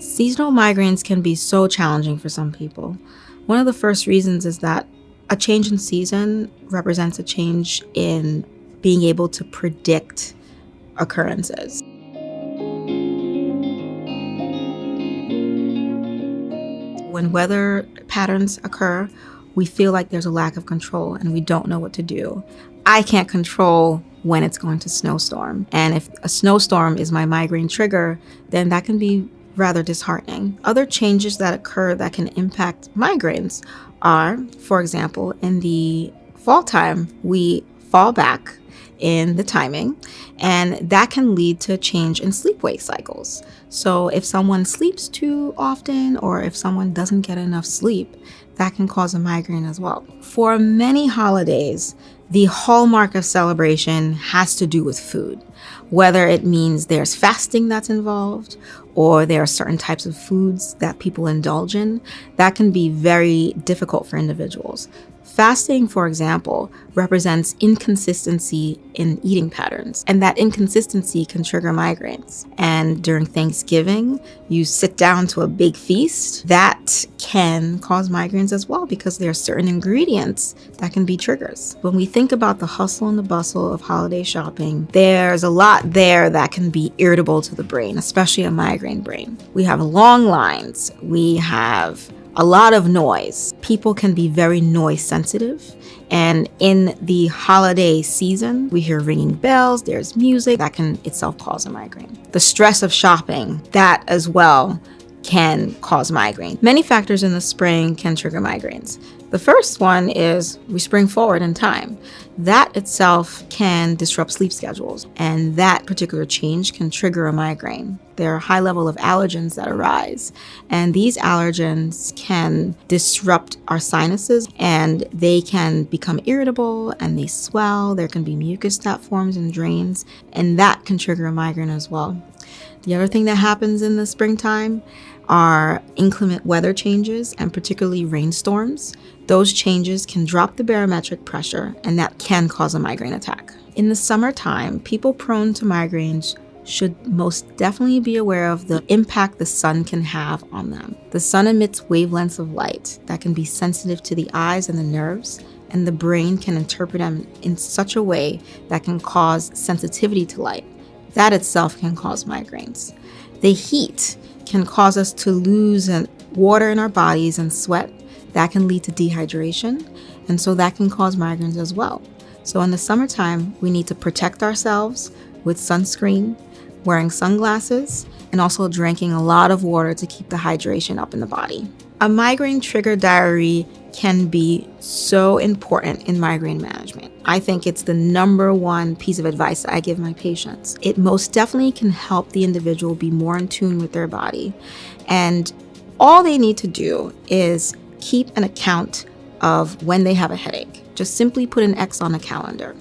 Seasonal migraines can be so challenging for some people. One of the first reasons is that a change in season represents a change in being able to predict occurrences. When weather patterns occur, we feel like there's a lack of control and we don't know what to do. I can't control when it's going to snowstorm. And if a snowstorm is my migraine trigger, then that can be rather disheartening. Other changes that occur that can impact migraines are, for example, in the fall time, we fall back in the timing, and that can lead to a change in sleep-wake cycles. So if someone sleeps too often or if someone doesn't get enough sleep, that can cause a migraine as well. For many holidays, the hallmark of celebration has to do with food, whether it means there's fasting that's involved or there are certain types of foods that people indulge in. That can be very difficult for individuals. Fasting, for example, represents inconsistency in eating patterns, and that inconsistency can trigger migraines. And during Thanksgiving, you sit down to a big feast. That can cause migraines as well because there are certain ingredients that can be triggers. When we think about the hustle and the bustle of holiday shopping, there's a lot there that can be irritable to the brain, especially a migraine brain. We have long lines. We have a lot of noise. People can be very noise sensitive. And in the holiday season, we hear ringing bells, there's music that can itself cause a migraine. The stress of shopping, that as well can cause migraine. Many factors in the spring can trigger migraines. The first one is we spring forward in time. That itself can disrupt sleep schedules, and that particular change can trigger a migraine. There are a high level of allergens that arise, and these allergens can disrupt our sinuses, and they can become irritable and they swell. There can be mucus that forms and drains, and that can trigger a migraine as well. The other thing that happens in the springtime are inclement weather changes, and particularly rainstorms. Those changes can drop the barometric pressure, and that can cause a migraine attack. In the summertime, people prone to migraines should most definitely be aware of the impact the sun can have on them. The sun emits wavelengths of light that can be sensitive to the eyes and the nerves, and the brain can interpret them in such a way that can cause sensitivity to light. That itself can cause migraines. The heat can cause us to lose water in our bodies and sweat. That can lead to dehydration, and so that can cause migraines as well. So in the summertime, we need to protect ourselves with sunscreen, wearing sunglasses, and also drinking a lot of water to keep the hydration up in the body. A migraine trigger diary can be so important in migraine management. I think it's the number one piece of advice that I give my patients. It most definitely can help the individual be more in tune with their body. And all they need to do is keep an account of when they have a headache. Just simply put an X on a calendar.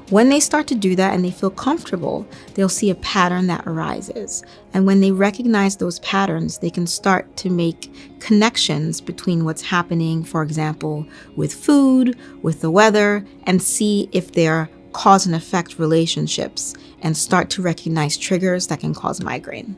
When they start to do that and they feel comfortable, they'll see a pattern that arises. And when they recognize those patterns, they can start to make connections between what's happening, for example, with food, with the weather, and see if they're cause and effect relationships and start to recognize triggers that can cause migraine.